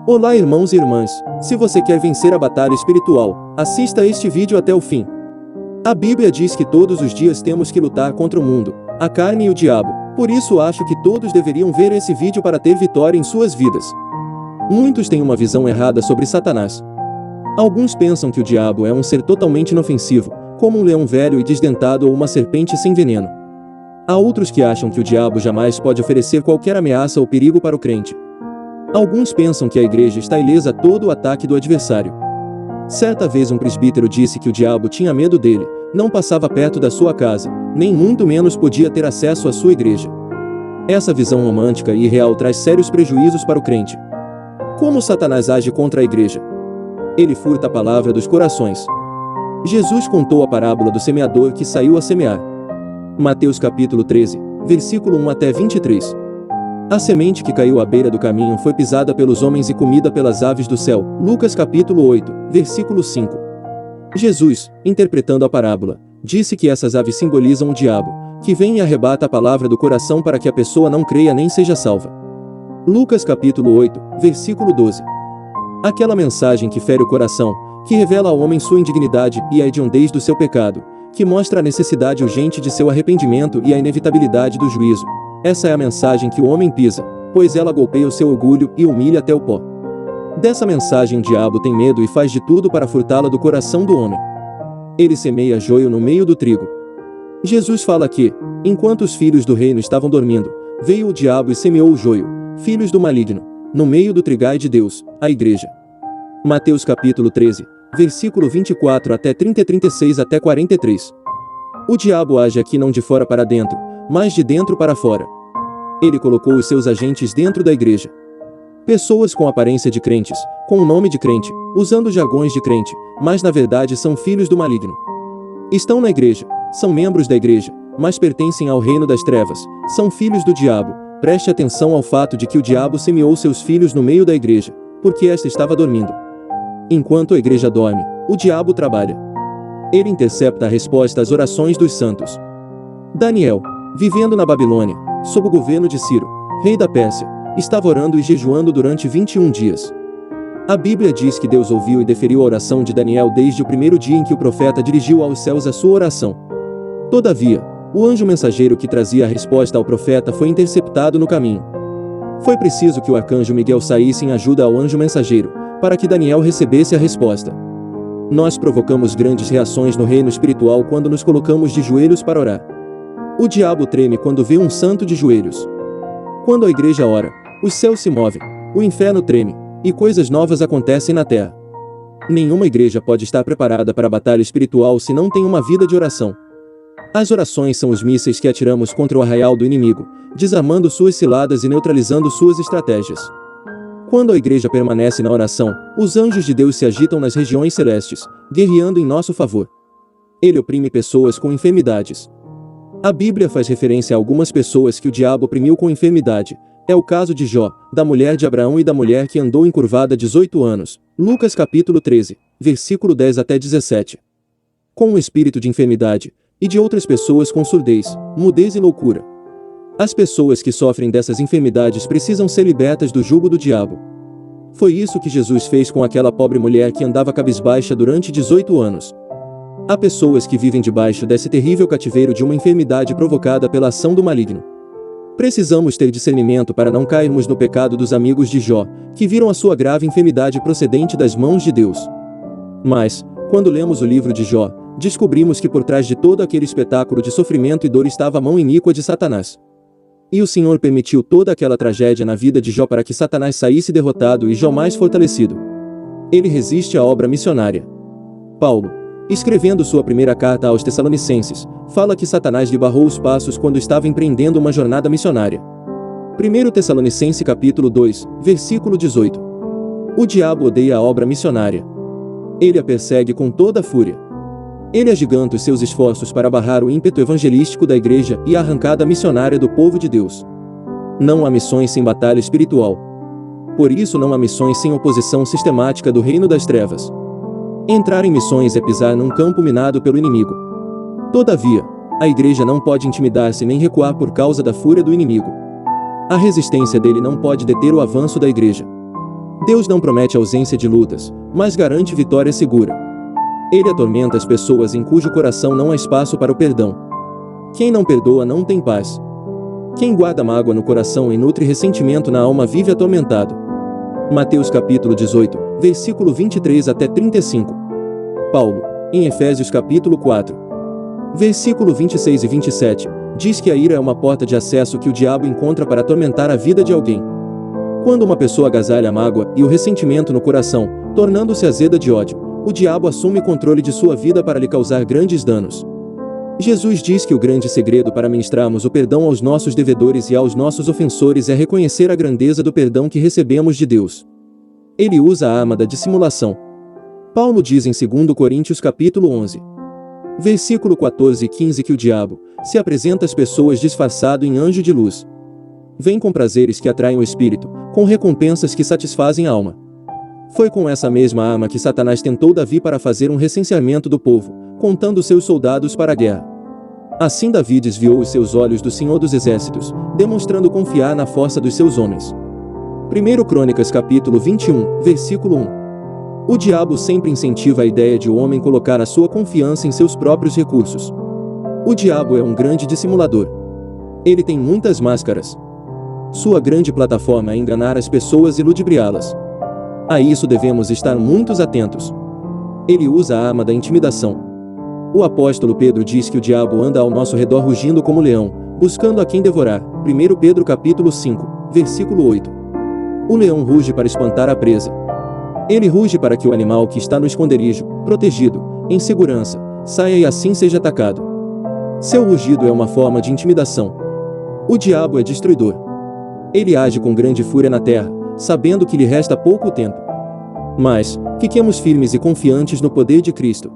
Olá irmãos e irmãs, se você quer vencer a batalha espiritual, assista este vídeo até o fim. A Bíblia diz que todos os dias temos que lutar contra o mundo, a carne e o diabo, por isso acho que todos deveriam ver esse vídeo para ter vitória em suas vidas. Muitos têm uma visão errada sobre Satanás. Alguns pensam que o diabo é um ser totalmente inofensivo, como um leão velho e desdentado ou uma serpente sem veneno. Há outros que acham que o diabo jamais pode oferecer qualquer ameaça ou perigo para o crente. Alguns pensam que a igreja está ilesa a todo o ataque do adversário. Certa vez um presbítero disse que o diabo tinha medo dele, não passava perto da sua casa, nem muito menos podia ter acesso à sua igreja. Essa visão romântica e irreal traz sérios prejuízos para o crente. Como Satanás age contra a igreja? Ele furta a palavra dos corações. Jesus contou a parábola do semeador que saiu a semear. Mateus capítulo 13, versículo 1 até 23. A semente que caiu à beira do caminho foi pisada pelos homens e comida pelas aves do céu. Lucas capítulo 8, versículo 5. Jesus, interpretando a parábola, disse que essas aves simbolizam o diabo, que vem e arrebata a palavra do coração para que a pessoa não creia nem seja salva. Lucas capítulo 8, versículo 12. Aquela mensagem que fere o coração, que revela ao homem sua indignidade e a hediondez do seu pecado, que mostra a necessidade urgente de seu arrependimento e a inevitabilidade do juízo. Essa é a mensagem que o homem pisa, pois ela golpeia o seu orgulho e o humilha até o pó. Dessa mensagem o diabo tem medo e faz de tudo para furtá-la do coração do homem. Ele semeia joio no meio do trigo. Jesus fala que, enquanto os filhos do reino estavam dormindo, veio o diabo e semeou o joio, filhos do maligno, no meio do trigai de Deus, a igreja. Mateus capítulo 13, versículo 24 até 30 e 36 até 43. O diabo age aqui não de fora para dentro, mas de dentro para fora. Ele colocou os seus agentes dentro da igreja. Pessoas com aparência de crentes, com o nome de crente, usando jargões de crente, mas na verdade são filhos do maligno. Estão na igreja, são membros da igreja, mas pertencem ao reino das trevas, são filhos do diabo. Preste atenção ao fato de que o diabo semeou seus filhos no meio da igreja, porque esta estava dormindo. Enquanto a igreja dorme, o diabo trabalha. Ele intercepta a resposta às orações dos santos. Daniel, vivendo na Babilônia, sob o governo de Ciro, rei da Pérsia, estava orando e jejuando durante 21 dias. A Bíblia diz que Deus ouviu e deferiu a oração de Daniel desde o primeiro dia em que o profeta dirigiu aos céus a sua oração. Todavia, o anjo mensageiro que trazia a resposta ao profeta foi interceptado no caminho. Foi preciso que o arcanjo Miguel saísse em ajuda ao anjo mensageiro, para que Daniel recebesse a resposta. Nós provocamos grandes reações no reino espiritual quando nos colocamos de joelhos para orar. O diabo treme quando vê um santo de joelhos. Quando a igreja ora, os céus se movem, o inferno treme, e coisas novas acontecem na terra. Nenhuma igreja pode estar preparada para a batalha espiritual se não tem uma vida de oração. As orações são os mísseis que atiramos contra o arraial do inimigo, desarmando suas ciladas e neutralizando suas estratégias. Quando a igreja permanece na oração, os anjos de Deus se agitam nas regiões celestes, guerreando em nosso favor. Ele oprime pessoas com enfermidades. A Bíblia faz referência a algumas pessoas que o diabo oprimiu com enfermidade. É o caso de Jó, da mulher de Abraão e da mulher que andou encurvada 18 anos. Lucas capítulo 13, versículo 10 até 17. Com um espírito de enfermidade, e de outras pessoas com surdez, mudez e loucura. As pessoas que sofrem dessas enfermidades precisam ser libertas do jugo do diabo. Foi isso que Jesus fez com aquela pobre mulher que andava cabisbaixa durante 18 anos. Há pessoas que vivem debaixo desse terrível cativeiro de uma enfermidade provocada pela ação do maligno. Precisamos ter discernimento para não cairmos no pecado dos amigos de Jó, que viram a sua grave enfermidade procedente das mãos de Deus. Mas, quando lemos o livro de Jó, descobrimos que por trás de todo aquele espetáculo de sofrimento e dor estava a mão iníqua de Satanás. E o Senhor permitiu toda aquela tragédia na vida de Jó para que Satanás saísse derrotado e Jó mais fortalecido. Ele resiste à obra missionária. Paulo, escrevendo sua primeira carta aos Tessalonicenses, fala que Satanás lhe barrou os passos quando estava empreendendo uma jornada missionária. 1 Tessalonicenses capítulo 2, versículo 18. O diabo odeia a obra missionária. Ele a persegue com toda a fúria. Ele agiganta os seus esforços para barrar o ímpeto evangelístico da igreja e a arrancada missionária do povo de Deus. Não há missões sem batalha espiritual. Por isso não há missões sem oposição sistemática do reino das trevas. Entrar em missões é pisar num campo minado pelo inimigo. Todavia, a igreja não pode intimidar-se nem recuar por causa da fúria do inimigo. A resistência dele não pode deter o avanço da igreja. Deus não promete ausência de lutas, mas garante vitória segura. Ele atormenta as pessoas em cujo coração não há espaço para o perdão. Quem não perdoa não tem paz. Quem guarda mágoa no coração e nutre ressentimento na alma vive atormentado. Mateus capítulo 18, versículo 23 até 35. Paulo, em Efésios capítulo 4, versículo 26 e 27, diz que a ira é uma porta de acesso que o diabo encontra para atormentar a vida de alguém. Quando uma pessoa agasalha a mágoa e o ressentimento no coração, tornando-se azeda de ódio, o diabo assume controle de sua vida para lhe causar grandes danos. Jesus diz que o grande segredo para ministrarmos o perdão aos nossos devedores e aos nossos ofensores é reconhecer a grandeza do perdão que recebemos de Deus. Ele usa a arma da dissimulação. Paulo diz em 2 Coríntios capítulo 11, versículo 14 e 15 que o diabo se apresenta às pessoas disfarçado em anjo de luz. Vem com prazeres que atraem o espírito, com recompensas que satisfazem a alma. Foi com essa mesma arma que Satanás tentou Davi para fazer um recenseamento do povo, contando seus soldados para a guerra. Assim Davi desviou os seus olhos do Senhor dos Exércitos, demonstrando confiar na força dos seus homens. 1 Crônicas capítulo 21, versículo 1. O diabo sempre incentiva a ideia de o homem colocar a sua confiança em seus próprios recursos. O diabo é um grande dissimulador. Ele tem muitas máscaras. Sua grande plataforma é enganar as pessoas e ludibriá-las. A isso devemos estar muito atentos. Ele usa a arma da intimidação. O apóstolo Pedro diz que o diabo anda ao nosso redor rugindo como leão, buscando a quem devorar. 1 Pedro capítulo 5, versículo 8. O leão ruge para espantar a presa. Ele ruge para que o animal que está no esconderijo, protegido, em segurança, saia e assim seja atacado. Seu rugido é uma forma de intimidação. O diabo é destruidor. Ele age com grande fúria na terra, sabendo que lhe resta pouco tempo. Mas, fiquemos firmes e confiantes no poder de Cristo.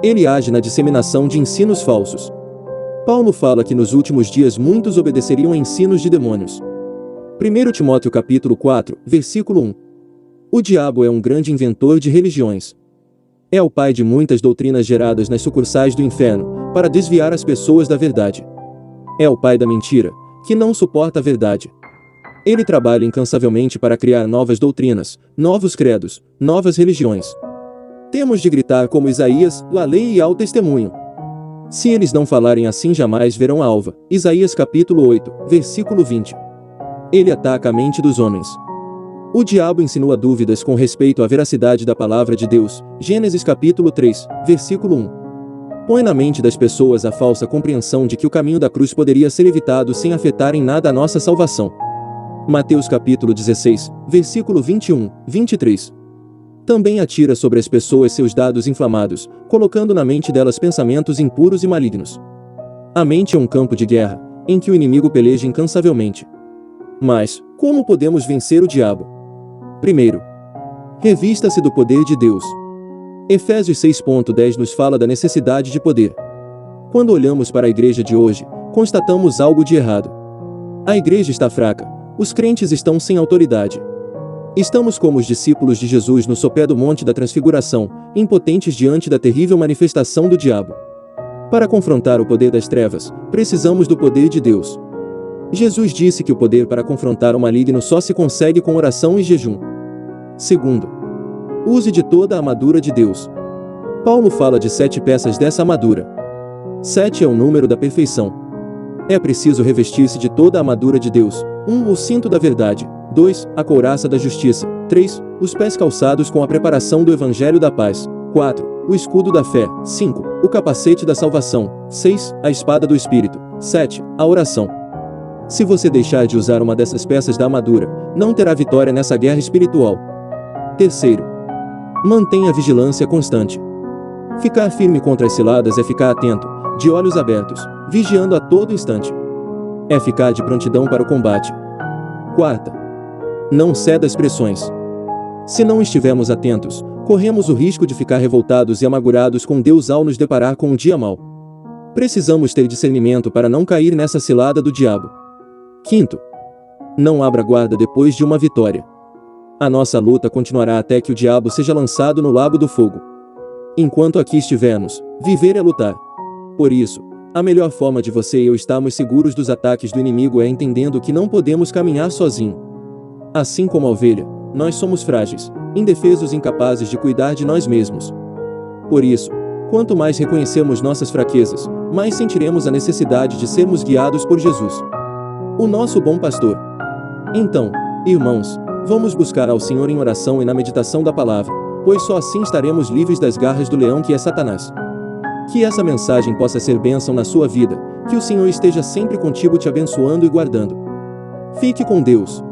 Ele age na disseminação de ensinos falsos. Paulo fala que nos últimos dias muitos obedeceriam a ensinos de demônios. 1 Timóteo capítulo 4, versículo 1. O diabo é um grande inventor de religiões. É o pai de muitas doutrinas geradas nas sucursais do inferno, para desviar as pessoas da verdade. É o pai da mentira, que não suporta a verdade. Ele trabalha incansavelmente para criar novas doutrinas, novos credos, novas religiões. Temos de gritar como Isaías, a lei e ao testemunho. Se eles não falarem assim jamais verão a alva. Isaías capítulo 8, versículo 20. Ele ataca a mente dos homens. O diabo insinua dúvidas com respeito à veracidade da palavra de Deus. Gênesis capítulo 3, versículo 1. Põe na mente das pessoas a falsa compreensão de que o caminho da cruz poderia ser evitado sem afetar em nada a nossa salvação. Mateus capítulo 16, versículo 21, 23. Também atira sobre as pessoas seus dados inflamados, colocando na mente delas pensamentos impuros e malignos. A mente é um campo de guerra, em que o inimigo peleja incansavelmente. Mas, como podemos vencer o diabo? Primeiro, revista-se do poder de Deus. Efésios 6.10 nos fala da necessidade de poder. Quando olhamos para a igreja de hoje, constatamos algo de errado. A igreja está fraca. Os crentes estão sem autoridade. Estamos como os discípulos de Jesus no sopé do Monte da Transfiguração, impotentes diante da terrível manifestação do diabo. Para confrontar o poder das trevas, precisamos do poder de Deus. Jesus disse que o poder para confrontar o maligno só se consegue com oração e jejum. Segundo, use de toda a armadura de Deus. Paulo fala de 7 peças dessa armadura. 7 é o número da perfeição. É preciso revestir-se de toda a armadura de Deus. 1. O cinto da verdade. 2. A couraça da justiça. 3. Os pés calçados com a preparação do evangelho da paz. 4. O escudo da fé. 5. O capacete da salvação. 6. A espada do Espírito. 7. A oração. Se você deixar de usar uma dessas peças da armadura, não terá vitória nessa guerra espiritual. Terceiro, mantenha a vigilância constante. Ficar firme contra as ciladas é ficar atento, de olhos abertos, vigiando a todo instante. É ficar de prontidão para o combate. Quarta, não ceda às pressões. Se não estivermos atentos, corremos o risco de ficar revoltados e amargurados com Deus ao nos deparar com um dia mau. Precisamos ter discernimento para não cair nessa cilada do diabo. Quinto, não abra guarda depois de uma vitória. A nossa luta continuará até que o diabo seja lançado no lago do fogo. Enquanto aqui estivermos, viver é lutar. Por isso, a melhor forma de você e eu estarmos seguros dos ataques do inimigo é entendendo que não podemos caminhar sozinho. Assim como a ovelha, nós somos frágeis, indefesos e incapazes de cuidar de nós mesmos. Por isso, quanto mais reconhecemos nossas fraquezas, mais sentiremos a necessidade de sermos guiados por Jesus, o nosso bom pastor. Então, irmãos, vamos buscar ao Senhor em oração e na meditação da palavra, pois só assim estaremos livres das garras do leão que é Satanás. Que essa mensagem possa ser bênção na sua vida, que o Senhor esteja sempre contigo te abençoando e guardando. Fique com Deus.